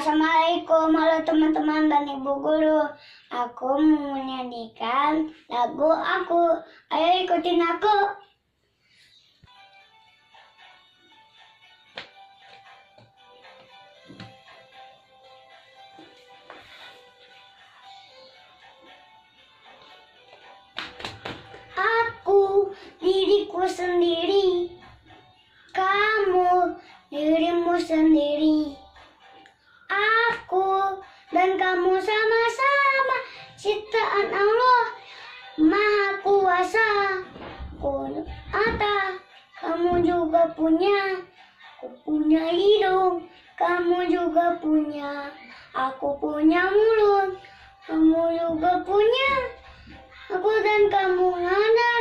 Assalamualaikum, halo teman-teman dan ibu guru. Aku mau menyanyikan lagu aku. Ayo ikutin aku. Aku diriku sendiri, kamu dirimu sendiri. Aku dan kamu sama-sama ciptaan Allah Maha Kuasa. Kamu juga punya, aku punya hidung, kamu juga punya. Aku punya mulut, kamu juga punya. Aku dan kamu ada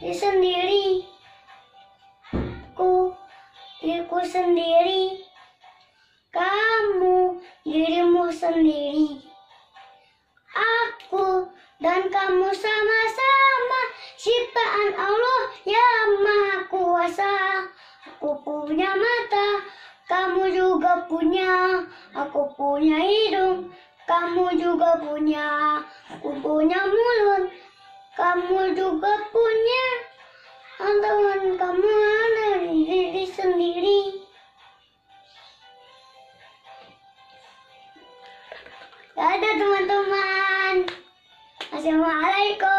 di sendiri. Diriku sendiri, kamu dirimu sendiri. Aku dan kamu sama-sama ciptaan Allah yang Maha Kuasa. Aku punya mata, kamu juga punya. Aku punya hidung, kamu juga punya. Aku punya mulut, kamu juga punya. Teman kamu ada di diri sendiri. Dadah teman-teman. Assalamualaikum.